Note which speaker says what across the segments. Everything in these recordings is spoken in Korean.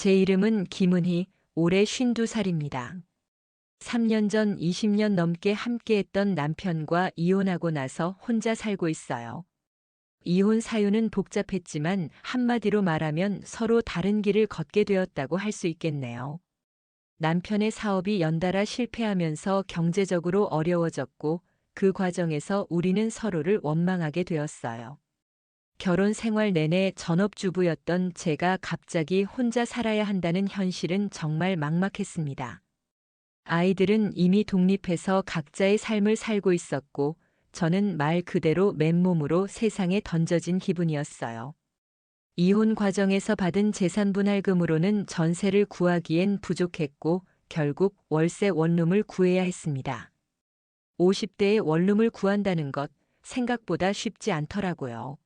Speaker 1: 제 이름은 김은희, 올해 52살입니다. 3년 전 20년 넘게 함께했던 남편과 이혼하고 나서 혼자 살고 있어요. 이혼 사유는 복잡했지만 한마디로 말하면 서로 다른 길을 걷게 되었다고 할 수 있겠네요. 남편의 사업이 연달아 실패하면서 경제적으로 어려워졌고 그 과정에서 우리는 서로를 원망하게 되었어요. 결혼 생활 내내 전업주부였던 제가 갑자기 혼자 살아야 한다는 현실은 정말 막막했습니다. 아이들은 이미 독립해서 각자의 삶을 살고 있었고, 저는 말 그대로 맨몸으로 세상에 던져진 기분이었어요. 이혼 과정에서 받은 재산분할금으로는 전세를 구하기엔 부족했고, 결국 월세 원룸을 구해야 했습니다. 50대에 원룸을 구한다는 것, 생각보다 쉽지 않더라고요.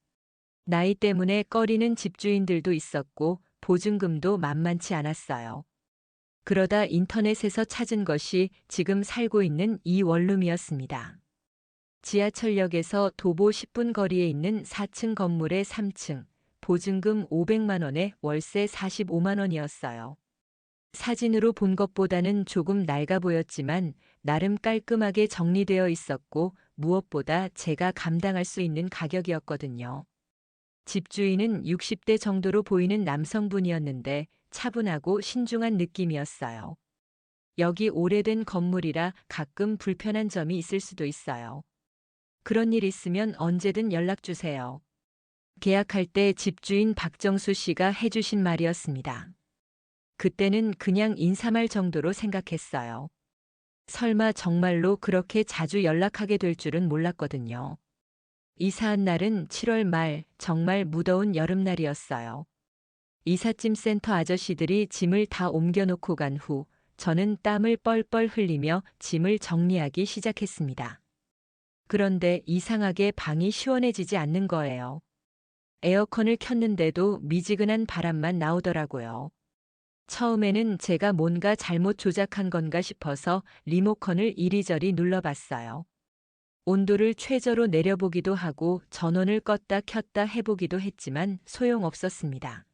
Speaker 1: 나이 때문에 꺼리는 집주인들도 있었고 보증금도 만만치 않았어요. 그러다 인터넷에서 찾은 것이 지금 살고 있는 이 원룸이었습니다. 지하철역에서 도보 10분 거리에 있는 4층 건물의 3층, 보증금 500만 원에 월세 45만 원이었어요. 사진으로 본 것보다는 조금 낡아 보였지만 나름 깔끔하게 정리되어 있었고 무엇보다 제가 감당할 수 있는 가격이었거든요. 집주인은 60대 정도로 보이는 남성분이었는데 차분하고 신중한 느낌이었어요. 여기 오래된 건물이라 가끔 불편한 점이 있을 수도 있어요. 그런 일 있으면 언제든 연락 주세요. 계약할 때 집주인 박정수 씨가 해주신 말이었습니다. 그때는 그냥 인사말 정도로 생각했어요. 설마 정말로 그렇게 자주 연락하게 될 줄은 몰랐거든요. 이사한 날은 7월 말, 정말 무더운 여름날이었어요. 이삿짐 센터 아저씨들이 짐을 다 옮겨놓고 간 후, 저는 땀을 뻘뻘 흘리며 짐을 정리하기 시작했습니다. 그런데 이상하게 방이 시원해지지 않는 거예요. 에어컨을 켰는데도 미지근한 바람만 나오더라고요. 처음에는 제가 뭔가 잘못 조작한 건가 싶어서 리모컨을 이리저리 눌러봤어요. 온도를 최저로 내려보기도 하고 전원을 껐다 켰다 해보기도 했지만 소용없었습니다.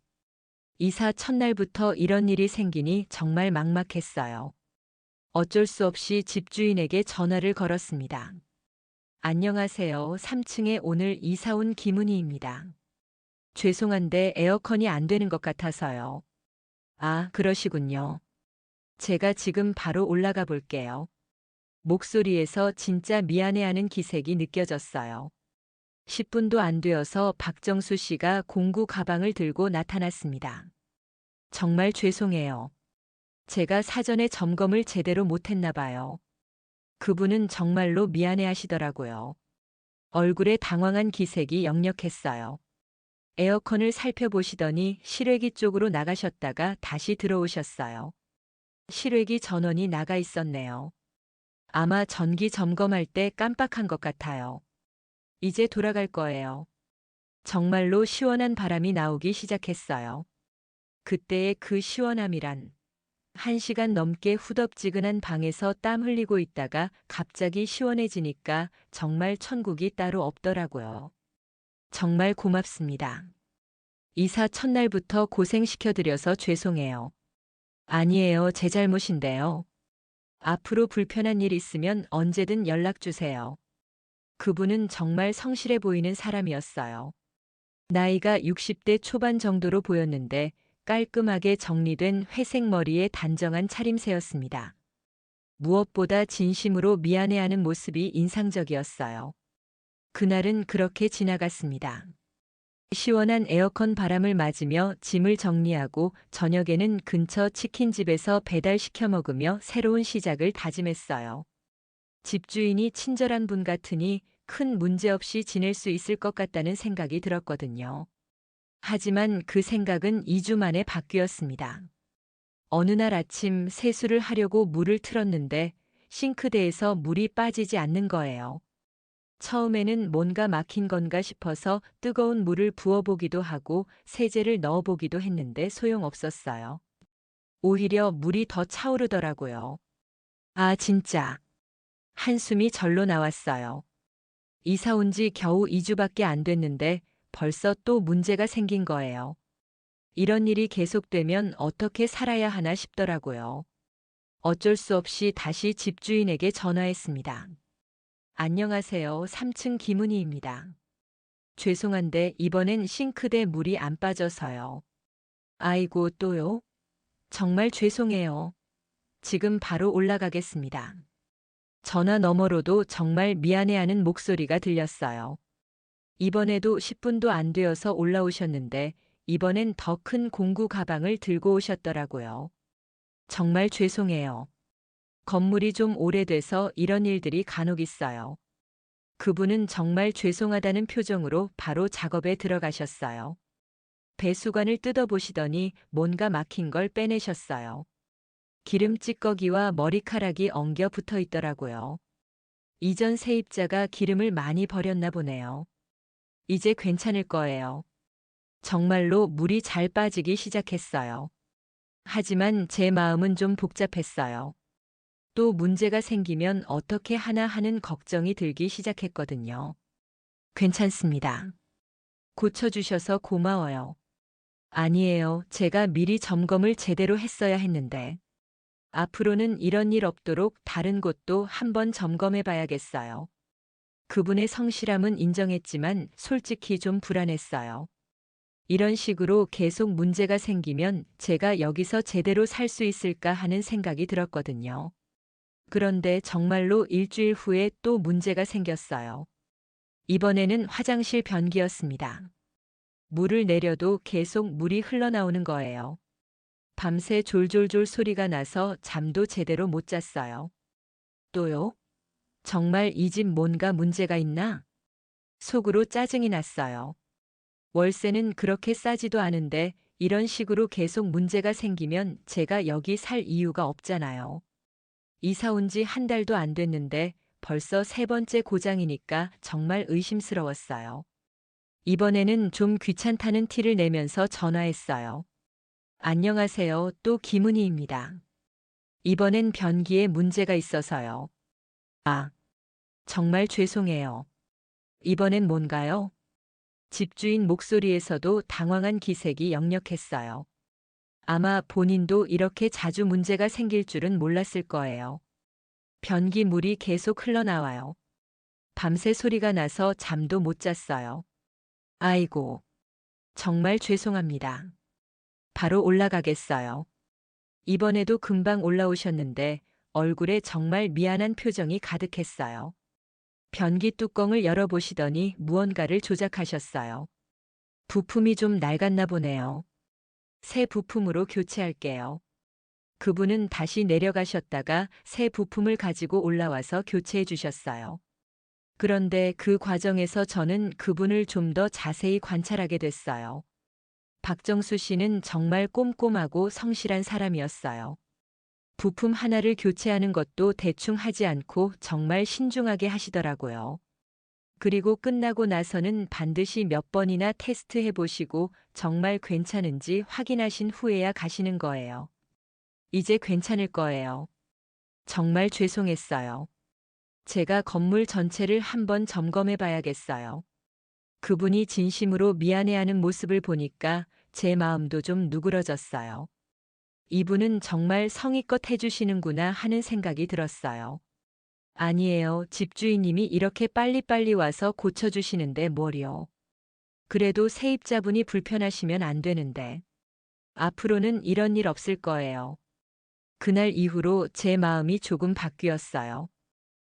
Speaker 1: 이사 첫날부터 이런 일이 생기니 정말 막막했어요. 어쩔 수 없이 집주인에게 전화를 걸었습니다. 안녕하세요. 3층에 오늘 이사 온 김은희입니다. 죄송한데 에어컨이 안 되는 것 같아서요. 아, 그러시군요. 제가 지금 바로 올라가 볼게요. 목소리에서 진짜 미안해하는 기색이 느껴졌어요. 10분도 안 되어서 박정수 씨가 공구 가방을 들고 나타났습니다. 정말 죄송해요. 제가 사전에 점검을 제대로 못했나 봐요. 그분은 정말로 미안해 하시더라고요. 얼굴에 당황한 기색이 역력했어요. 에어컨을 살펴보시더니 실외기 쪽으로 나가셨다가 다시 들어오셨어요. 실외기 전원이 나가 있었네요. 아마 전기 점검할 때 깜빡한 것 같아요. 이제 돌아갈 거예요. 정말로 시원한 바람이 나오기 시작했어요. 그때의 그 시원함이란 1시간 넘게 후덥지근한 방에서 땀 흘리고 있다가 갑자기 시원해지니까 정말 천국이 따로 없더라고요. 정말 고맙습니다. 이사 첫날부터 고생시켜드려서 죄송해요. 아니에요, 제 잘못인데요. 앞으로 불편한 일 있으면 언제든 연락 주세요. 그분은 정말 성실해 보이는 사람이었어요. 나이가 60대 초반 정도로 보였는데 깔끔하게 정리된 회색 머리에 단정한 차림새였습니다. 무엇보다 진심으로 미안해하는 모습이 인상적이었어요. 그날은 그렇게 지나갔습니다. 시원한 에어컨 바람을 맞으며 짐을 정리하고 저녁에는 근처 치킨집에서 배달시켜 먹으며 새로운 시작을 다짐했어요. 집주인이 친절한 분 같으니 큰 문제 없이 지낼 수 있을 것 같다는 생각이 들었거든요. 하지만 그 생각은 2주 만에 바뀌었습니다. 어느 날 아침 세수를 하려고 물을 틀었는데 싱크대에서 물이 빠지지 않는 거예요. 처음에는 뭔가 막힌 건가 싶어서 뜨거운 물을 부어보기도 하고 세제를 넣어보기도 했는데 소용없었어요. 오히려 물이 더 차오르더라고요. 아, 진짜. 한숨이 절로 나왔어요. 이사 온 지 겨우 2주밖에 안 됐는데 벌써 또 문제가 생긴 거예요. 이런 일이 계속되면 어떻게 살아야 하나 싶더라고요. 어쩔 수 없이 다시 집주인에게 전화했습니다. 안녕하세요. 3층 김은희입니다. 죄송한데 이번엔 싱크대 물이 안 빠져서요. 아이고 또요? 정말 죄송해요. 지금 바로 올라가겠습니다. 전화 너머로도 정말 미안해하는 목소리가 들렸어요. 이번에도 10분도 안 되어서 올라오셨는데 이번엔 더 큰 공구 가방을 들고 오셨더라고요. 정말 죄송해요. 건물이 좀 오래돼서 이런 일들이 간혹 있어요. 그분은 정말 죄송하다는 표정으로 바로 작업에 들어가셨어요. 배수관을 뜯어보시더니 뭔가 막힌 걸 빼내셨어요. 기름 찌꺼기와 머리카락이 엉겨 붙어 있더라고요. 이전 세입자가 기름을 많이 버렸나 보네요. 이제 괜찮을 거예요. 정말로 물이 잘 빠지기 시작했어요. 하지만 제 마음은 좀 복잡했어요. 또 문제가 생기면 어떻게 하나 하는 걱정이 들기 시작했거든요. 괜찮습니다. 고쳐주셔서 고마워요. 아니에요. 제가 미리 점검을 제대로 했어야 했는데. 앞으로는 이런 일 없도록 다른 곳도 한번 점검해 봐야겠어요. 그분의 성실함은 인정했지만 솔직히 좀 불안했어요. 이런 식으로 계속 문제가 생기면 제가 여기서 제대로 살 수 있을까 하는 생각이 들었거든요. 그런데 정말로 일주일 후에 또 문제가 생겼어요. 이번에는 화장실 변기였습니다. 물을 내려도 계속 물이 흘러나오는 거예요. 밤새 졸졸졸 소리가 나서 잠도 제대로 못 잤어요. 또요? 정말 이 집 뭔가 문제가 있나? 속으로 짜증이 났어요. 월세는 그렇게 싸지도 않은데 이런 식으로 계속 문제가 생기면 제가 여기 살 이유가 없잖아요. 이사 온 지 한 달도 안 됐는데 벌써 세 번째 고장이니까 정말 의심스러웠어요. 이번에는 좀 귀찮다는 티를 내면서 전화했어요. 안녕하세요. 또 김은희입니다. 이번엔 변기에 문제가 있어서요. 아, 정말 죄송해요. 이번엔 뭔가요? 집주인 목소리에서도 당황한 기색이 역력했어요. 아마 본인도 이렇게 자주 문제가 생길 줄은 몰랐을 거예요. 변기 물이 계속 흘러나와요. 밤새 소리가 나서 잠도 못 잤어요. 아이고, 정말 죄송합니다. 바로 올라가겠어요. 이번에도 금방 올라오셨는데 얼굴에 정말 미안한 표정이 가득했어요. 변기 뚜껑을 열어보시더니 무언가를 조작하셨어요. 부품이 좀 낡았나 보네요. 새 부품으로 교체할게요. 그분은 다시 내려가셨다가 새 부품을 가지고 올라와서 교체해 주셨어요. 그런데 그 과정에서 저는 그분을 좀 더 자세히 관찰하게 됐어요. 박정수 씨는 정말 꼼꼼하고 성실한 사람이었어요. 부품 하나를 교체하는 것도 대충 하지 않고 정말 신중하게 하시더라고요. 그리고 끝나고 나서는 반드시 몇 번이나 테스트해 보시고 정말 괜찮은지 확인하신 후에야 가시는 거예요. 이제 괜찮을 거예요. 정말 죄송했어요. 제가 건물 전체를 한번 점검해 봐야겠어요. 그분이 진심으로 미안해하는 모습을 보니까 제 마음도 좀 누그러졌어요. 이분은 정말 성의껏 해주시는구나 하는 생각이 들었어요. 아니에요. 집주인님이 이렇게 빨리빨리 와서 고쳐주시는데 뭘요. 그래도 세입자분이 불편하시면 안 되는데. 앞으로는 이런 일 없을 거예요. 그날 이후로 제 마음이 조금 바뀌었어요.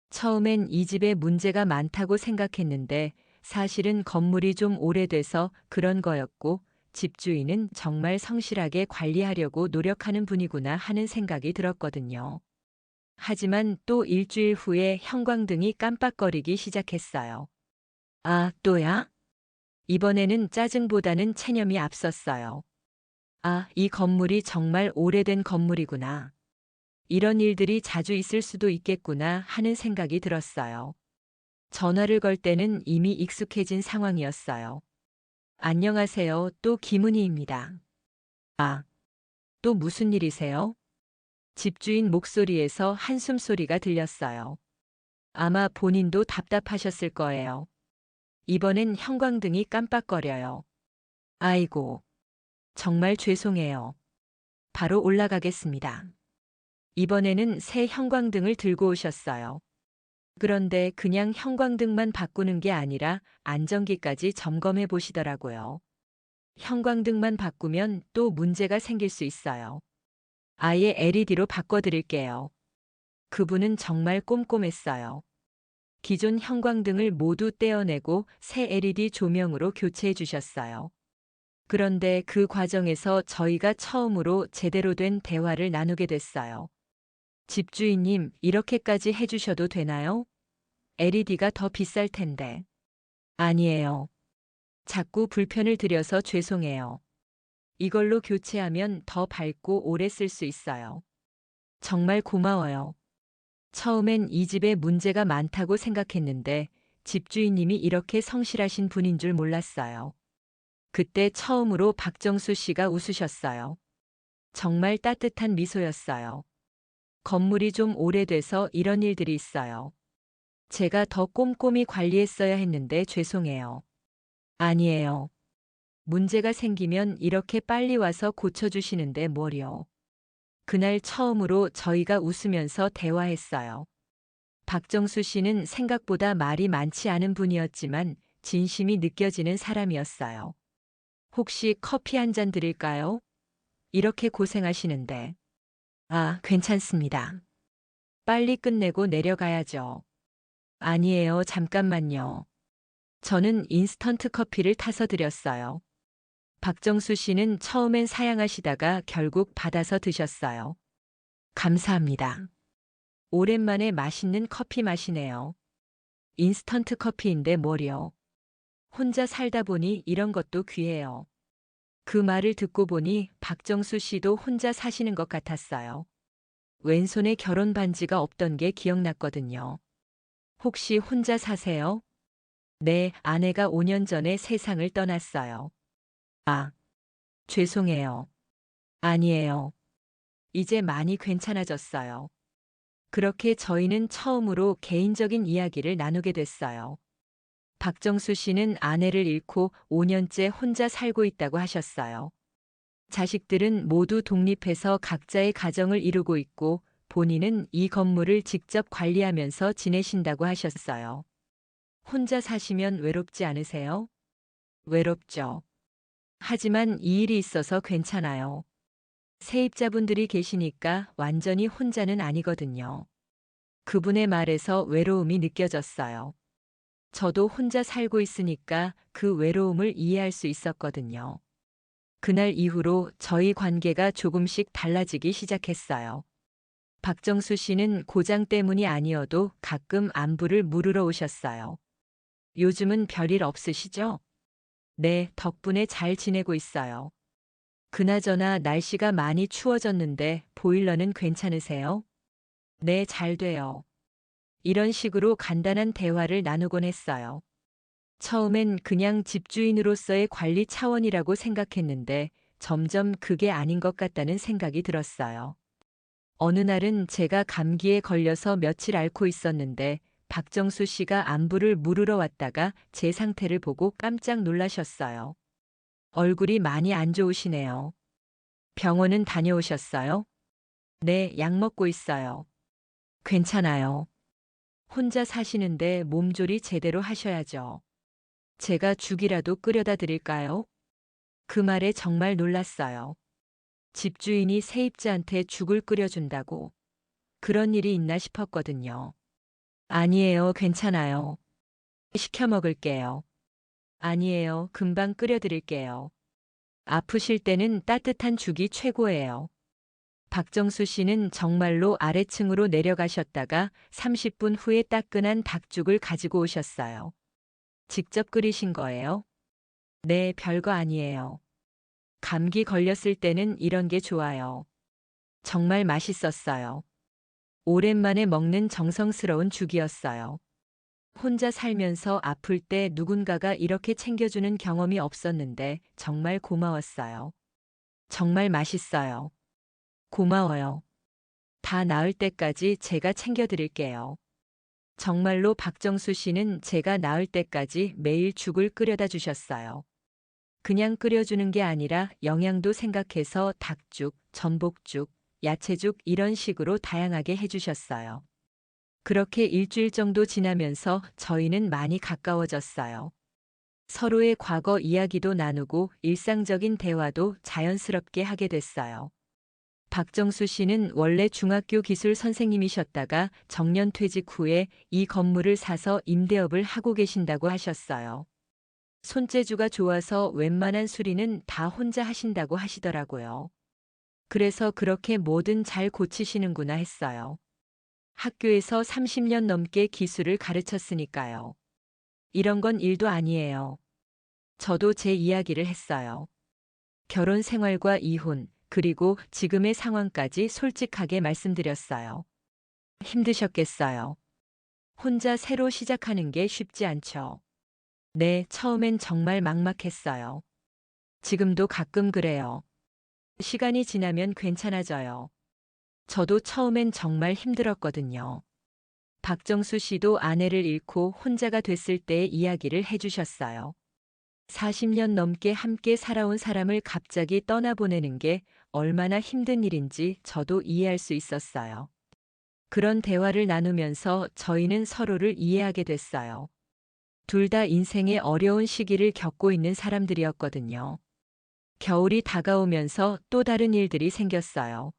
Speaker 1: 처음엔 이 집에 문제가 많다고 생각했는데 사실은 건물이 좀 오래돼서 그런 거였고 집주인은 정말 성실하게 관리하려고 노력하는 분이구나 하는 생각이 들었거든요. 하지만 또 일주일 후에 형광등이 깜빡거리기 시작했어요. 아, 또야? 이번에는 짜증보다는 체념이 앞섰어요. 아, 이 건물이 정말 오래된 건물이구나. 이런 일들이 자주 있을 수도 있겠구나 하는 생각이 들었어요. 전화를 걸 때는 이미 익숙해진 상황이었어요. 안녕하세요. 또 김은희입니다. 아, 또 무슨 일이세요? 집주인 목소리에서 한숨 소리가 들렸어요. 아마 본인도 답답하셨을 거예요. 이번엔 형광등이 깜빡거려요. 아이고, 정말 죄송해요. 바로 올라가겠습니다. 이번에는 새 형광등을 들고 오셨어요. 그런데 그냥 형광등만 바꾸는 게 아니라 안전기까지 점검해 보시더라고요. 형광등만 바꾸면 또 문제가 생길 수 있어요. 아예 LED로 바꿔드릴게요. 그분은 정말 꼼꼼했어요. 기존 형광등을 모두 떼어내고 새 LED 조명으로 교체해 주셨어요. 그런데 그 과정에서 저희가 처음으로 제대로 된 대화를 나누게 됐어요. 집주인님, 이렇게까지 해주셔도 되나요? LED가 더 비쌀 텐데. 아니에요. 자꾸 불편을 드려서 죄송해요. 이걸로 교체하면 더 밝고 오래 쓸 수 있어요. 정말 고마워요. 처음엔 이 집에 문제가 많다고 생각했는데 집주인님이 이렇게 성실하신 분인 줄 몰랐어요. 그때 처음으로 박정수 씨가 웃으셨어요. 정말 따뜻한 미소였어요. 건물이 좀 오래돼서 이런 일들이 있어요. 제가 더 꼼꼼히 관리했어야 했는데 죄송해요. 아니에요. 문제가 생기면 이렇게 빨리 와서 고쳐주시는데 뭘요. 그날 처음으로 저희가 웃으면서 대화했어요. 박정수 씨는 생각보다 말이 많지 않은 분이었지만 진심이 느껴지는 사람이었어요. 혹시 커피 한 잔 드릴까요? 이렇게 고생하시는데. 아, 괜찮습니다. 빨리 끝내고 내려가야죠. 아니에요, 잠깐만요. 저는 인스턴트 커피를 타서 드렸어요. 박정수 씨는 처음엔 사양하시다가 결국 받아서 드셨어요. 감사합니다. 오랜만에 맛있는 커피 마시네요. 인스턴트 커피인데 뭘요. 혼자 살다 보니 이런 것도 귀해요. 그 말을 듣고 보니 박정수 씨도 혼자 사시는 것 같았어요. 왼손에 결혼 반지가 없던 게 기억났거든요. 혹시 혼자 사세요? 네, 아내가 5년 전에 세상을 떠났어요. 아, 죄송해요. 아니에요. 이제 많이 괜찮아졌어요. 그렇게 저희는 처음으로 개인적인 이야기를 나누게 됐어요. 박정수 씨는 아내를 잃고 5년째 혼자 살고 있다고 하셨어요. 자식들은 모두 독립해서 각자의 가정을 이루고 있고 본인은 이 건물을 직접 관리하면서 지내신다고 하셨어요. 혼자 사시면 외롭지 않으세요? 외롭죠. 하지만 이 일이 있어서 괜찮아요. 세입자분들이 계시니까 완전히 혼자는 아니거든요. 그분의 말에서 외로움이 느껴졌어요. 저도 혼자 살고 있으니까 그 외로움을 이해할 수 있었거든요. 그날 이후로 저희 관계가 조금씩 달라지기 시작했어요. 박정수 씨는 고장 때문이 아니어도 가끔 안부를 물으러 오셨어요. 요즘은 별일 없으시죠? 네, 덕분에 잘 지내고 있어요. 그나저나 날씨가 많이 추워졌는데 보일러는 괜찮으세요? 네, 잘 돼요. 이런 식으로 간단한 대화를 나누곤 했어요. 처음엔 그냥 집주인으로서의 관리 차원이라고 생각했는데 점점 그게 아닌 것 같다는 생각이 들었어요. 어느 날은 제가 감기에 걸려서 며칠 앓고 있었는데 박정수 씨가 안부를 물으러 왔다가 제 상태를 보고 깜짝 놀라셨어요. 얼굴이 많이 안 좋으시네요. 병원은 다녀오셨어요? 네, 약 먹고 있어요. 괜찮아요. 혼자 사시는데 몸조리 제대로 하셔야죠. 제가 죽이라도 끓여다 드릴까요? 그 말에 정말 놀랐어요. 집주인이 세입자한테 죽을 끓여준다고. 그런 일이 있나 싶었거든요. 아니에요, 괜찮아요. 시켜 먹을게요. 아니에요, 금방 끓여드릴게요. 아프실 때는 따뜻한 죽이 최고예요. 박정수 씨는 정말로 아래층으로 내려가셨다가 30분 후에 따끈한 닭죽을 가지고 오셨어요. 직접 끓이신 거예요? 네, 별거 아니에요. 감기 걸렸을 때는 이런 게 좋아요. 정말 맛있었어요. 오랜만에 먹는 정성스러운 죽이었어요. 혼자 살면서 아플 때 누군가가 이렇게 챙겨주는 경험이 없었는데 정말 고마웠어요. 정말 맛있어요. 고마워요. 다 나을 때까지 제가 챙겨드릴게요. 정말로 박정수 씨는 제가 나을 때까지 매일 죽을 끓여다 주셨어요. 그냥 끓여주는 게 아니라 영양도 생각해서 닭죽, 전복죽, 야채죽 이런 식으로 다양하게 해주셨어요. 그렇게 일주일 정도 지나면서 저희는 많이 가까워졌어요. 서로의 과거 이야기도 나누고 일상적인 대화도 자연스럽게 하게 됐어요. 박정수 씨는 원래 중학교 기술 선생님이셨다가 정년 퇴직 후에 이 건물을 사서 임대업을 하고 계신다고 하셨어요. 손재주가 좋아서 웬만한 수리는 다 혼자 하신다고 하시더라고요. 그래서 그렇게 뭐든 잘 고치시는구나 했어요. 학교에서 30년 넘게 기술을 가르쳤으니까요. 이런 건 일도 아니에요. 저도 제 이야기를 했어요. 결혼 생활과 이혼, 그리고 지금의 상황까지 솔직하게 말씀드렸어요. 힘드셨겠어요. 혼자 새로 시작하는 게 쉽지 않죠. 네, 처음엔 정말 막막했어요. 지금도 가끔 그래요. 시간이 지나면 괜찮아져요. 저도 처음엔 정말 힘들었거든요. 박정수 씨도 아내를 잃고 혼자가 됐을 때의 이야기를 해주셨어요. 40년 넘게 함께 살아온 사람을 갑자기 떠나보내는 게 얼마나 힘든 일인지 저도 이해할 수 있었어요. 그런 대화를 나누면서 저희는 서로를 이해하게 됐어요. 둘 다 인생의 어려운 시기를 겪고 있는 사람들이었거든요. 겨울이 다가오면서 또 다른 일들이 생겼어요.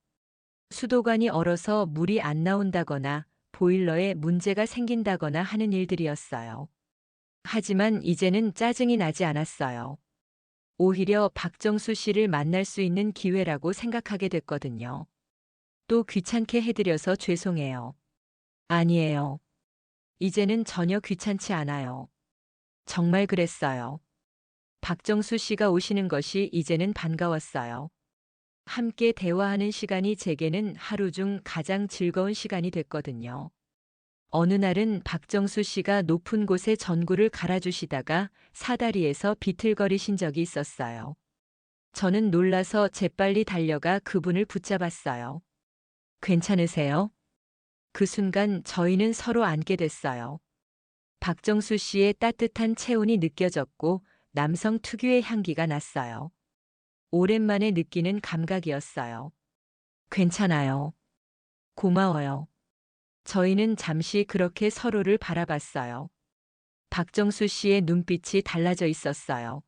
Speaker 1: 수도관이 얼어서 물이 안 나온다거나 보일러에 문제가 생긴다거나 하는 일들이었어요. 하지만 이제는 짜증이 나지 않았어요. 오히려 박정수 씨를 만날 수 있는 기회라고 생각하게 됐거든요. 또 귀찮게 해드려서 죄송해요. 아니에요. 이제는 전혀 귀찮지 않아요. 정말 그랬어요. 박정수 씨가 오시는 것이 이제는 반가웠어요. 함께 대화하는 시간이 제게는 하루 중 가장 즐거운 시간이 됐거든요. 어느 날은 박정수 씨가 높은 곳에 전구를 갈아주시다가 사다리에서 비틀거리신 적이 있었어요. 저는 놀라서 재빨리 달려가 그분을 붙잡았어요. 괜찮으세요? 그 순간 저희는 서로 안게 됐어요. 박정수 씨의 따뜻한 체온이 느껴졌고 남성 특유의 향기가 났어요. 오랜만에 느끼는 감각이었어요. 괜찮아요. 고마워요. 저희는 잠시 그렇게 서로를 바라봤어요. 박정수 씨의 눈빛이 달라져 있었어요.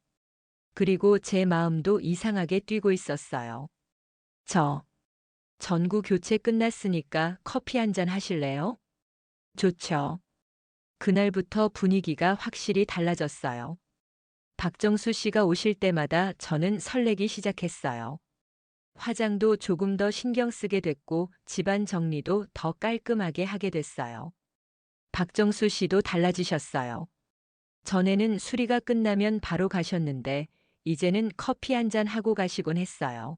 Speaker 1: 그리고 제 마음도 이상하게 뛰고 있었어요. 저, 전구 교체 끝났으니까 커피 한 잔 하실래요? 좋죠. 그날부터 분위기가 확실히 달라졌어요. 박정수 씨가 오실 때마다 저는 설레기 시작했어요. 화장도 조금 더 신경 쓰게 됐고 집안 정리도 더 깔끔하게 하게 됐어요. 박정수 씨도 달라지셨어요. 전에는 수리가 끝나면 바로 가셨는데 이제는 커피 한 잔 하고 가시곤 했어요.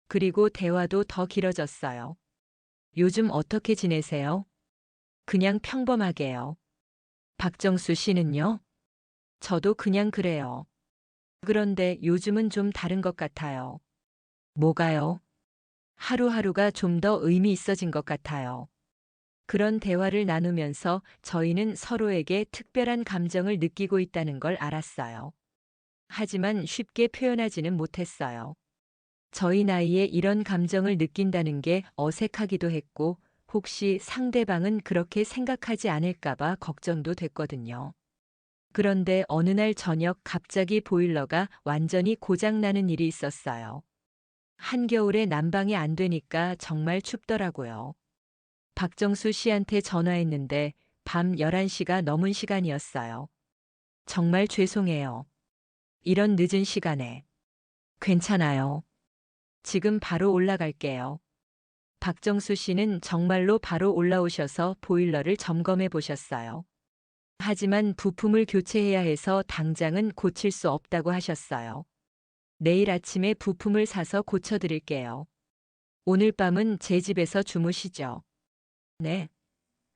Speaker 1: 그리고 대화도 더 길어졌어요. 요즘 어떻게 지내세요? 그냥 평범하게요. 박정수 씨는요? 저도 그냥 그래요. 그런데 요즘은 좀 다른 것 같아요. 뭐가요? 하루하루가 좀 더 의미 있어진 것 같아요. 그런 대화를 나누면서 저희는 서로에게 특별한 감정을 느끼고 있다는 걸 알았어요. 하지만 쉽게 표현하지는 못했어요. 저희 나이에 이런 감정을 느낀다는 게 어색하기도 했고, 혹시 상대방은 그렇게 생각하지 않을까봐 걱정도 됐거든요. 그런데 어느 날 저녁 갑자기 보일러가 완전히 고장나는 일이 있었어요. 한겨울에 난방이 안 되니까 정말 춥더라고요. 박정수 씨한테 전화했는데 밤 11시가 넘은 시간이었어요. 정말 죄송해요. 이런 늦은 시간에. 괜찮아요. 지금 바로 올라갈게요. 박정수 씨는 정말로 바로 올라오셔서 보일러를 점검해 보셨어요. 하지만 부품을 교체해야 해서 당장은 고칠 수 없다고 하셨어요. 내일 아침에 부품을 사서 고쳐드릴게요. 오늘 밤은 제 집에서 주무시죠. 네.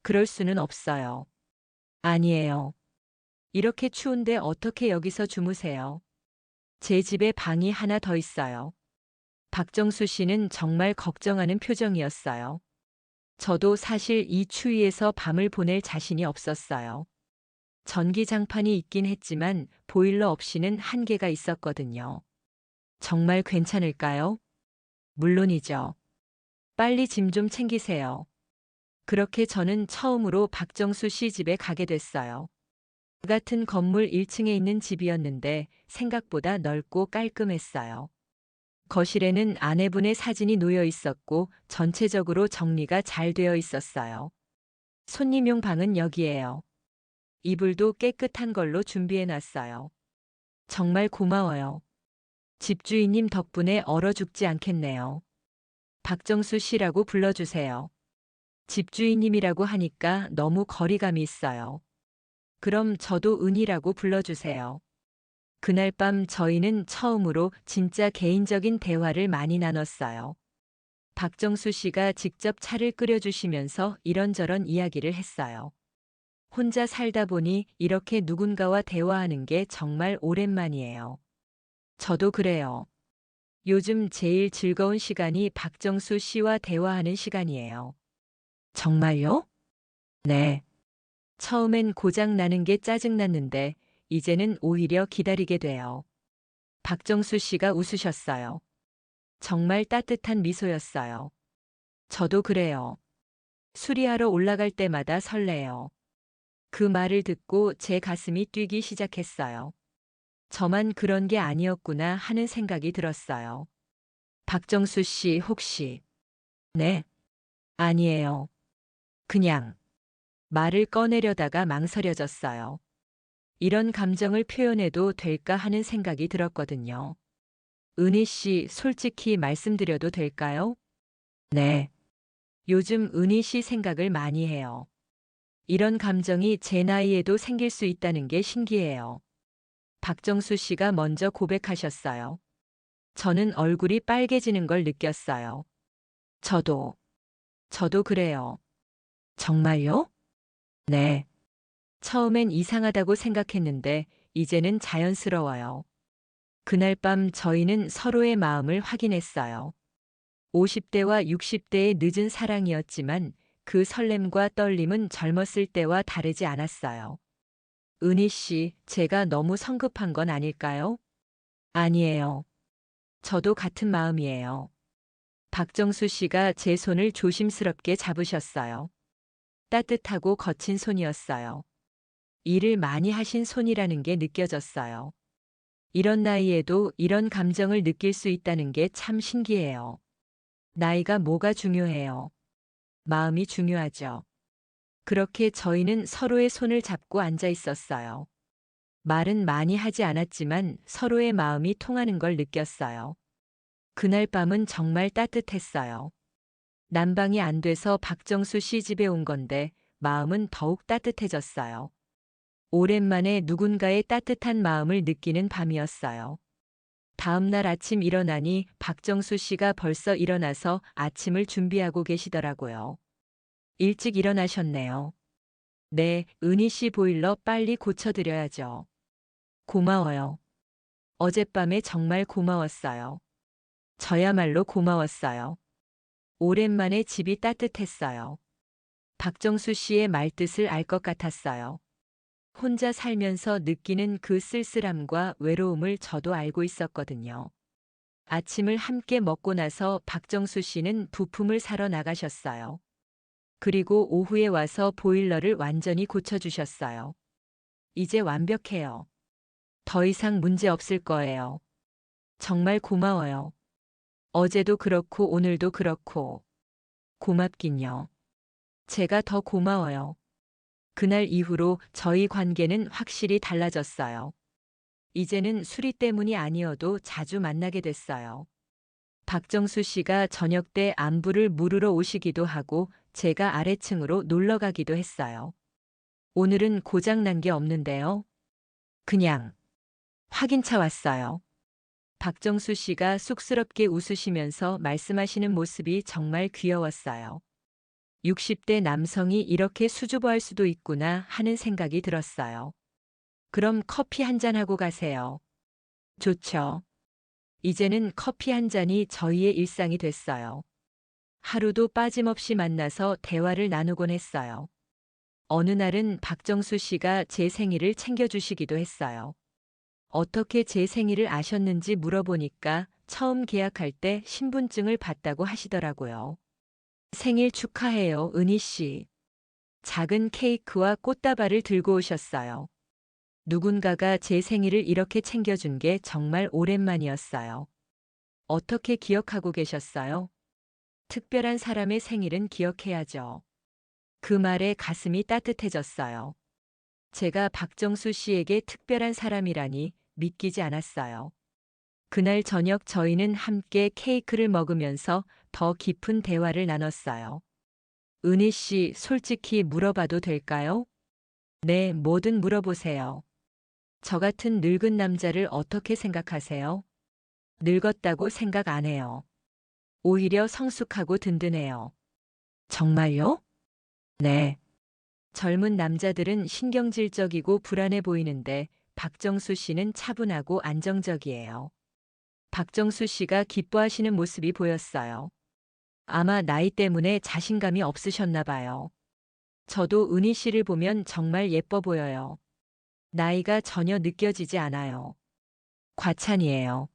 Speaker 1: 그럴 수는 없어요. 아니에요. 이렇게 추운데 어떻게 여기서 주무세요? 제 집에 방이 하나 더 있어요. 박정수 씨는 정말 걱정하는 표정이었어요. 저도 사실 이 추위에서 밤을 보낼 자신이 없었어요. 전기장판이 있긴 했지만 보일러 없이는 한계가 있었거든요. 정말 괜찮을까요? 물론이죠. 빨리 짐 좀 챙기세요. 그렇게 저는 처음으로 박정수 씨 집에 가게 됐어요. 그 같은 건물 1층에 있는 집이었는데 생각보다 넓고 깔끔했어요. 거실에는 아내분의 사진이 놓여 있었고 전체적으로 정리가 잘 되어 있었어요. 손님용 방은 여기에요. 이불도 깨끗한 걸로 준비해 놨어요. 정말 고마워요. 집주인님 덕분에 얼어 죽지 않겠네요. 박정수 씨라고 불러주세요. 집주인님이라고 하니까 너무 거리감이 있어요. 그럼 저도 은희라고 불러주세요. 그날 밤 저희는 처음으로 진짜 개인적인 대화를 많이 나눴어요. 박정수 씨가 직접 차를 끓여주시면서 이런저런 이야기를 했어요. 혼자 살다 보니 이렇게 누군가와 대화하는 게 정말 오랜만이에요. 저도 그래요. 요즘 제일 즐거운 시간이 박정수 씨와 대화하는 시간이에요. 정말요? 네. 처음엔 고장 나는 게 짜증났는데 이제는 오히려 기다리게 돼요. 박정수 씨가 웃으셨어요. 정말 따뜻한 미소였어요. 저도 그래요. 수리하러 올라갈 때마다 설레요. 그 말을 듣고 제 가슴이 뛰기 시작했어요. 저만 그런 게 아니었구나 하는 생각이 들었어요. 박정수 씨 혹시, 네, 아니에요. 그냥, 말을 꺼내려다가 망설여졌어요. 이런 감정을 표현해도 될까 하는 생각이 들었거든요. 은희 씨, 솔직히 말씀드려도 될까요? 네. 요즘 은희 씨 생각을 많이 해요. 이런 감정이 제 나이에도 생길 수 있다는 게 신기해요. 박정수 씨가 먼저 고백하셨어요. 저는 얼굴이 빨개지는 걸 느꼈어요. 저도, 저도 그래요. 정말요? 네. 처음엔 이상하다고 생각했는데 이제는 자연스러워요. 그날 밤 저희는 서로의 마음을 확인했어요. 50대와 60대의 늦은 사랑이었지만 그 설렘과 떨림은 젊었을 때와 다르지 않았어요. 은희 씨, 제가 너무 성급한 건 아닐까요? 아니에요. 저도 같은 마음이에요. 박정수 씨가 제 손을 조심스럽게 잡으셨어요. 따뜻하고 거친 손이었어요. 일을 많이 하신 손이라는 게 느껴졌어요. 이런 나이에도 이런 감정을 느낄 수 있다는 게 참 신기해요. 나이가 뭐가 중요해요. 마음이 중요하죠. 그렇게 저희는 서로의 손을 잡고 앉아 있었어요. 말은 많이 하지 않았지만 서로의 마음이 통하는 걸 느꼈어요. 그날 밤은 정말 따뜻했어요. 난방이 안 돼서 박정수 씨 집에 온 건데 마음은 더욱 따뜻해졌어요. 오랜만에 누군가의 따뜻한 마음을 느끼는 밤이었어요. 다음 날 아침 일어나니 박정수 씨가 벌써 일어나서 아침을 준비하고 계시더라고요. 일찍 일어나셨네요. 네, 은희 씨 보일러 빨리 고쳐드려야죠. 고마워요. 어젯밤에 정말 고마웠어요. 저야말로 고마웠어요. 오랜만에 집이 따뜻했어요. 박정수 씨의 말뜻을 알 것 같았어요. 혼자 살면서 느끼는 그 쓸쓸함과 외로움을 저도 알고 있었거든요. 아침을 함께 먹고 나서 박정수 씨는 부품을 사러 나가셨어요. 그리고 오후에 와서 보일러를 완전히 고쳐주셨어요. 이제 완벽해요. 더 이상 문제 없을 거예요. 정말 고마워요. 어제도 그렇고 오늘도 그렇고. 고맙긴요. 제가 더 고마워요. 그날 이후로 저희 관계는 확실히 달라졌어요. 이제는 수리 때문이 아니어도 자주 만나게 됐어요. 박정수 씨가 저녁 때 안부를 물으러 오시기도 하고 제가 아래층으로 놀러 가기도 했어요. 오늘은 고장 난 게 없는데요. 그냥 확인차 왔어요. 박정수 씨가 쑥스럽게 웃으시면서 말씀하시는 모습이 정말 귀여웠어요. 60대 남성이 이렇게 수줍어할 수도 있구나 하는 생각이 들었어요. 그럼 커피 한 잔하고 가세요. 좋죠. 이제는 커피 한 잔이 저희의 일상이 됐어요. 하루도 빠짐없이 만나서 대화를 나누곤 했어요. 어느 날은 박정수 씨가 제 생일을 챙겨주시기도 했어요. 어떻게 제 생일을 아셨는지 물어보니까 처음 계약할 때 신분증을 봤다고 하시더라고요. 생일 축하해요, 은희 씨. 작은 케이크와 꽃다발을 들고 오셨어요. 누군가가 제 생일을 이렇게 챙겨준 게 정말 오랜만이었어요. 어떻게 기억하고 계셨어요? 특별한 사람의 생일은 기억해야죠. 그 말에 가슴이 따뜻해졌어요. 제가 박정수 씨에게 특별한 사람이라니 믿기지 않았어요. 그날 저녁 저희는 함께 케이크를 먹으면서 더 깊은 대화를 나눴어요. 은희 씨, 솔직히 물어봐도 될까요? 네, 뭐든 물어보세요. 저 같은 늙은 남자를 어떻게 생각하세요? 늙었다고 생각 안 해요. 오히려 성숙하고 든든해요. 정말요? 네. 젊은 남자들은 신경질적이고 불안해 보이는데 박정수 씨는 차분하고 안정적이에요. 박정수 씨가 기뻐하시는 모습이 보였어요. 아마 나이 때문에 자신감이 없으셨나 봐요. 저도 은희 씨를 보면 정말 예뻐 보여요. 나이가 전혀 느껴지지 않아요. 과찬이에요.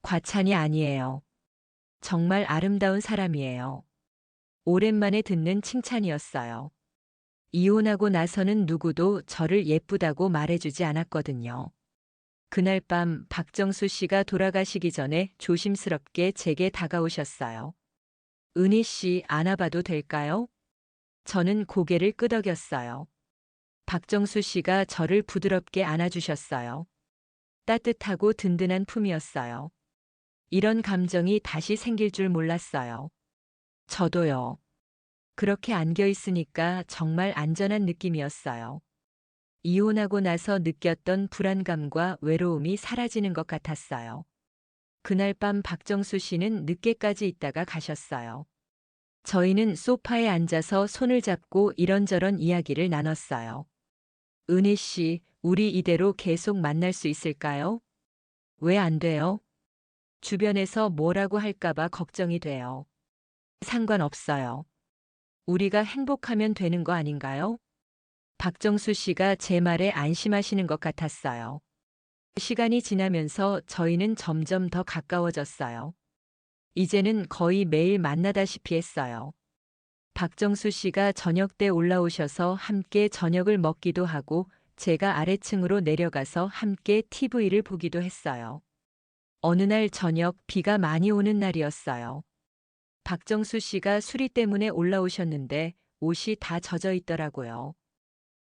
Speaker 1: 과찬이 아니에요. 정말 아름다운 사람이에요. 오랜만에 듣는 칭찬이었어요. 이혼하고 나서는 누구도 저를 예쁘다고 말해주지 않았거든요. 그날 밤 박정수 씨가 돌아가시기 전에 조심스럽게 제게 다가오셨어요. 은희 씨, 안아봐도 될까요? 저는 고개를 끄덕였어요. 박정수 씨가 저를 부드럽게 안아주셨어요. 따뜻하고 든든한 품이었어요. 이런 감정이 다시 생길 줄 몰랐어요. 저도요. 그렇게 안겨 있으니까 정말 안전한 느낌이었어요. 이혼하고 나서 느꼈던 불안감과 외로움이 사라지는 것 같았어요. 그날 밤 박정수 씨는 늦게까지 있다가 가셨어요. 저희는 소파에 앉아서 손을 잡고 이런저런 이야기를 나눴어요. 은희 씨, 우리 이대로 계속 만날 수 있을까요? 왜 안 돼요? 주변에서 뭐라고 할까봐 걱정이 돼요. 상관없어요. 우리가 행복하면 되는 거 아닌가요? 박정수 씨가 제 말에 안심하시는 것 같았어요. 시간이 지나면서 저희는 점점 더 가까워졌어요. 이제는 거의 매일 만나다시피 했어요. 박정수 씨가 저녁 때 올라오셔서 함께 저녁을 먹기도 하고 제가 아래층으로 내려가서 함께 TV를 보기도 했어요. 어느 날 저녁 비가 많이 오는 날이었어요. 박정수 씨가 수리 때문에 올라오셨는데 옷이 다 젖어 있더라고요.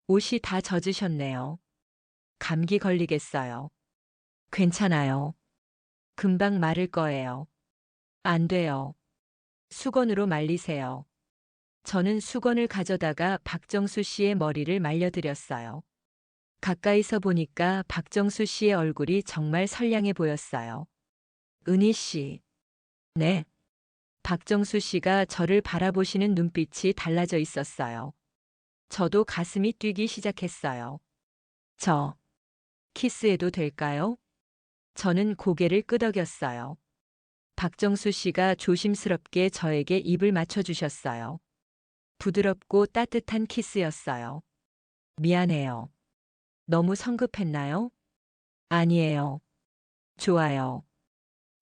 Speaker 1: 옷이 다 젖으셨네요. 감기 걸리겠어요. 괜찮아요. 금방 마를 거예요. 안 돼요. 수건으로 말리세요. 저는 수건을 가져다가 박정수 씨의 머리를 말려드렸어요. 가까이서 보니까 박정수 씨의 얼굴이 정말 선량해 보였어요. 은희 씨. 네. 박정수 씨가 저를 바라보시는 눈빛이 달라져 있었어요. 저도 가슴이 뛰기 시작했어요. 저, 키스해도 될까요? 저는 고개를 끄덕였어요. 박정수 씨가 조심스럽게 저에게 입을 맞춰주셨어요. 부드럽고 따뜻한 키스였어요. 미안해요. 너무 성급했나요? 아니에요. 좋아요.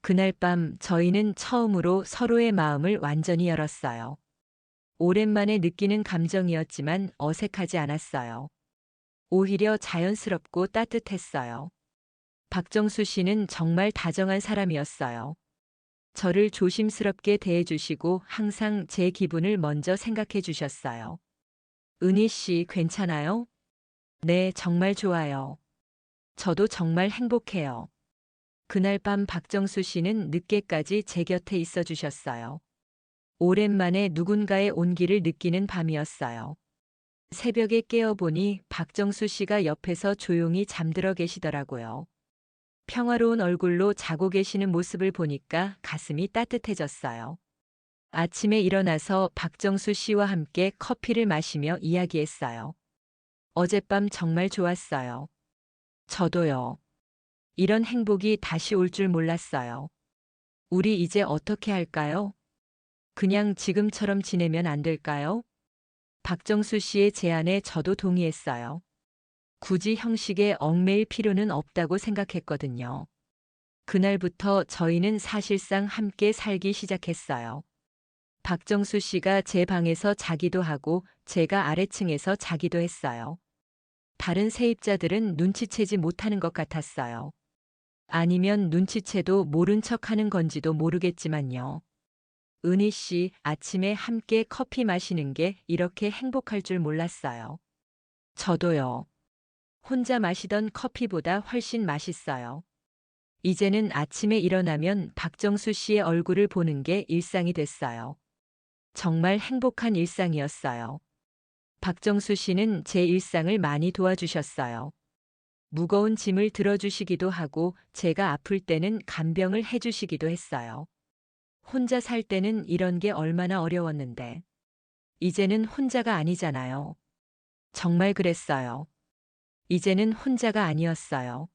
Speaker 1: 그날 밤 저희는 처음으로 서로의 마음을 완전히 열었어요. 오랜만에 느끼는 감정이었지만 어색하지 않았어요. 오히려 자연스럽고 따뜻했어요. 박정수 씨는 정말 다정한 사람이었어요. 저를 조심스럽게 대해주시고 항상 제 기분을 먼저 생각해 주셨어요. 은희 씨 괜찮아요? 네, 정말 좋아요. 저도 정말 행복해요. 그날 밤 박정수 씨는 늦게까지 제 곁에 있어 주셨어요. 오랜만에 누군가의 온기를 느끼는 밤이었어요. 새벽에 깨어보니 박정수 씨가 옆에서 조용히 잠들어 계시더라고요. 평화로운 얼굴로 자고 계시는 모습을 보니까 가슴이 따뜻해졌어요. 아침에 일어나서 박정수 씨와 함께 커피를 마시며 이야기했어요. 어젯밤 정말 좋았어요. 저도요. 이런 행복이 다시 올 줄 몰랐어요. 우리 이제 어떻게 할까요? 그냥 지금처럼 지내면 안 될까요? 박정수 씨의 제안에 저도 동의했어요. 굳이 형식에 얽매일 필요는 없다고 생각했거든요. 그날부터 저희는 사실상 함께 살기 시작했어요. 박정수 씨가 제 방에서 자기도 하고 제가 아래층에서 자기도 했어요. 다른 세입자들은 눈치채지 못하는 것 같았어요. 아니면 눈치채도 모른 척 하는 건지도 모르겠지만요. 은희 씨, 아침에 함께 커피 마시는 게 이렇게 행복할 줄 몰랐어요. 저도요. 혼자 마시던 커피보다 훨씬 맛있어요. 이제는 아침에 일어나면 박정수 씨의 얼굴을 보는 게 일상이 됐어요. 정말 행복한 일상이었어요. 박정수 씨는 제 일상을 많이 도와주셨어요. 무거운 짐을 들어주시기도 하고 제가 아플 때는 간병을 해주시기도 했어요. 혼자 살 때는 이런 게 얼마나 어려웠는데. 이제는 혼자가 아니잖아요. 정말 그랬어요. 이제는 혼자가 아니었어요.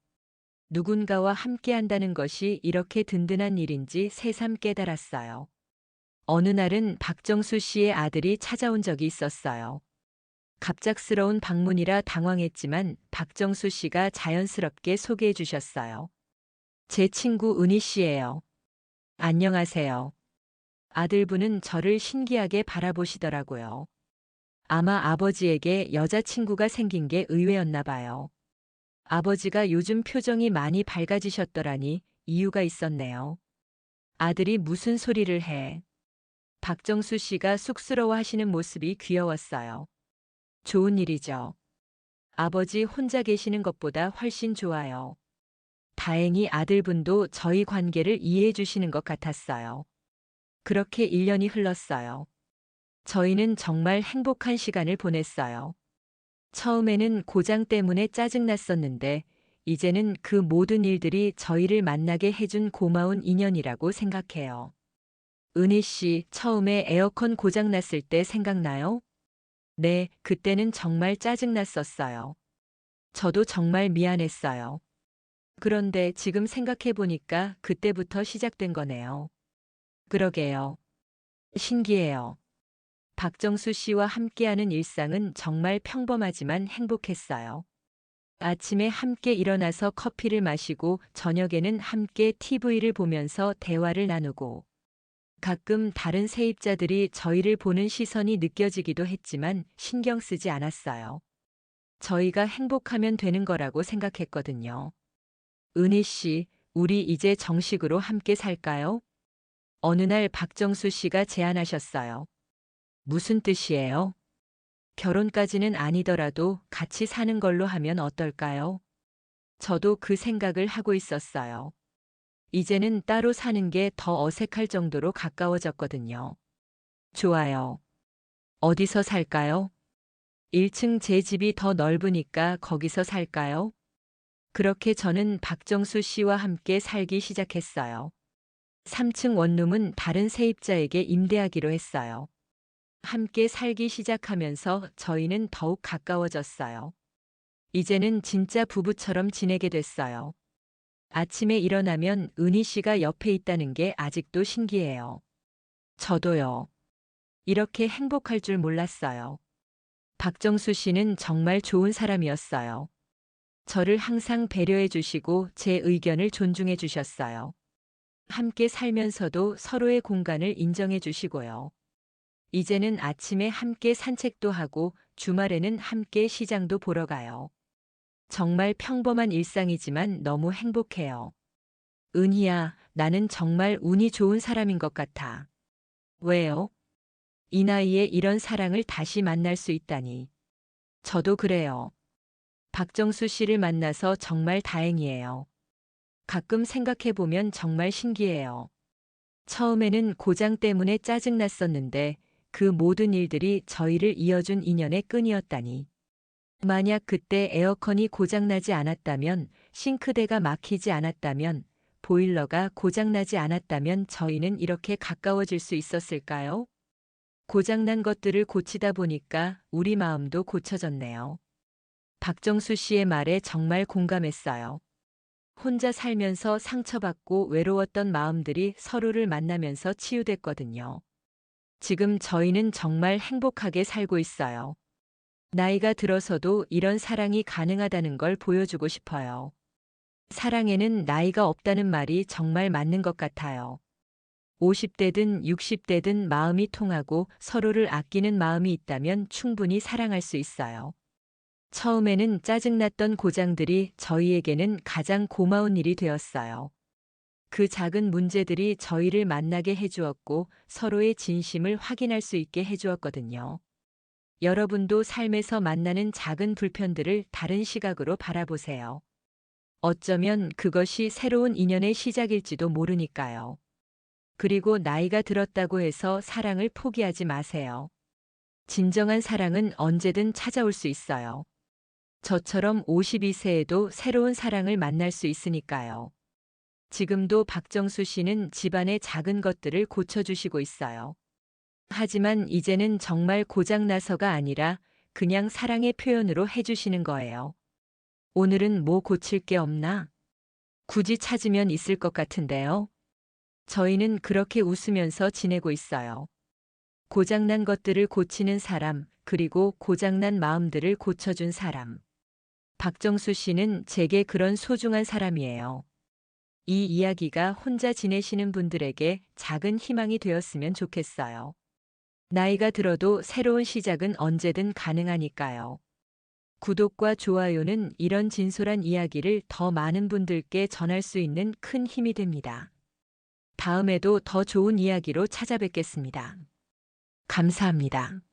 Speaker 1: 누군가와 함께 한다는 것이 이렇게 든든한 일인지 새삼 깨달았어요. 어느 날은 박정수 씨의 아들이 찾아온 적이 있었어요. 갑작스러운 방문이라 당황했지만 박정수 씨가 자연스럽게 소개해 주셨어요. 제 친구 은희 씨예요. 안녕하세요. 아들분은 저를 신기하게 바라보시더라고요. 아마 아버지에게 여자친구가 생긴 게 의외였나 봐요. 아버지가 요즘 표정이 많이 밝아지셨더라니 이유가 있었네요. 아들이 무슨 소리를 해. 박정수 씨가 쑥스러워 하시는 모습이 귀여웠어요. 좋은 일이죠. 아버지 혼자 계시는 것보다 훨씬 좋아요. 다행히 아들분도 저희 관계를 이해해 주시는 것 같았어요. 그렇게 1년이 흘렀어요. 저희는 정말 행복한 시간을 보냈어요. 처음에는 고장 때문에 짜증났었는데, 이제는 그 모든 일들이 저희를 만나게 해준 고마운 인연이라고 생각해요. 은희 씨, 처음에 에어컨 고장 났을 때 생각나요? 네, 그때는 정말 짜증났었어요. 저도 정말 미안했어요. 그런데 지금 생각해 보니까 그때부터 시작된 거네요. 그러게요. 신기해요. 박정수 씨와 함께하는 일상은 정말 평범하지만 행복했어요. 아침에 함께 일어나서 커피를 마시고 저녁에는 함께 TV를 보면서 대화를 나누고 가끔 다른 세입자들이 저희를 보는 시선이 느껴지기도 했지만 신경 쓰지 않았어요. 저희가 행복하면 되는 거라고 생각했거든요. 은희 씨, 우리 이제 정식으로 함께 살까요? 어느 날 박정수 씨가 제안하셨어요. 무슨 뜻이에요? 결혼까지는 아니더라도 같이 사는 걸로 하면 어떨까요? 저도 그 생각을 하고 있었어요. 이제는 따로 사는 게 더 어색할 정도로 가까워졌거든요. 좋아요. 어디서 살까요? 1층 제 집이 더 넓으니까 거기서 살까요? 그렇게 저는 박정수 씨와 함께 살기 시작했어요. 3층 원룸은 다른 세입자에게 임대하기로 했어요. 함께 살기 시작하면서 저희는 더욱 가까워졌어요. 이제는 진짜 부부처럼 지내게 됐어요. 아침에 일어나면 은희 씨가 옆에 있다는 게 아직도 신기해요. 저도요. 이렇게 행복할 줄 몰랐어요. 박정수 씨는 정말 좋은 사람이었어요. 저를 항상 배려해 주시고 제 의견을 존중해 주셨어요. 함께 살면서도 서로의 공간을 인정해 주시고요. 이제는 아침에 함께 산책도 하고 주말에는 함께 시장도 보러 가요. 정말 평범한 일상이지만 너무 행복해요. 은희야, 나는 정말 운이 좋은 사람인 것 같아. 왜요? 이 나이에 이런 사랑을 다시 만날 수 있다니. 저도 그래요. 박정수 씨를 만나서 정말 다행이에요. 가끔 생각해보면 정말 신기해요. 처음에는 고장 때문에 짜증났었는데 그 모든 일들이 저희를 이어준 인연의 끈이었다니. 만약 그때 에어컨이 고장나지 않았다면, 싱크대가 막히지 않았다면, 보일러가 고장나지 않았다면 저희는 이렇게 가까워질 수 있었을까요? 고장난 것들을 고치다 보니까 우리 마음도 고쳐졌네요. 박정수 씨의 말에 정말 공감했어요. 혼자 살면서 상처받고 외로웠던 마음들이 서로를 만나면서 치유됐거든요. 지금 저희는 정말 행복하게 살고 있어요. 나이가 들어서도 이런 사랑이 가능하다는 걸 보여주고 싶어요. 사랑에는 나이가 없다는 말이 정말 맞는 것 같아요. 50대든 60대든 마음이 통하고 서로를 아끼는 마음이 있다면 충분히 사랑할 수 있어요. 처음에는 짜증났던 고장들이 저희에게는 가장 고마운 일이 되었어요. 그 작은 문제들이 저희를 만나게 해주었고 서로의 진심을 확인할 수 있게 해주었거든요. 여러분도 삶에서 만나는 작은 불편들을 다른 시각으로 바라보세요. 어쩌면 그것이 새로운 인연의 시작일지도 모르니까요. 그리고 나이가 들었다고 해서 사랑을 포기하지 마세요. 진정한 사랑은 언제든 찾아올 수 있어요. 저처럼 52세에도 새로운 사랑을 만날 수 있으니까요. 지금도 박정수 씨는 집안의 작은 것들을 고쳐주시고 있어요. 하지만 이제는 정말 고장나서가 아니라 그냥 사랑의 표현으로 해주시는 거예요. 오늘은 뭐 고칠 게 없나? 굳이 찾으면 있을 것 같은데요. 저희는 그렇게 웃으면서 지내고 있어요. 고장난 것들을 고치는 사람, 그리고 고장난 마음들을 고쳐준 사람. 박정수 씨는 제게 그런 소중한 사람이에요. 이 이야기가 혼자 지내시는 분들에게 작은 희망이 되었으면 좋겠어요. 나이가 들어도 새로운 시작은 언제든 가능하니까요. 구독과 좋아요는 이런 진솔한 이야기를 더 많은 분들께 전할 수 있는 큰 힘이 됩니다. 다음에도 더 좋은 이야기로 찾아뵙겠습니다. 감사합니다.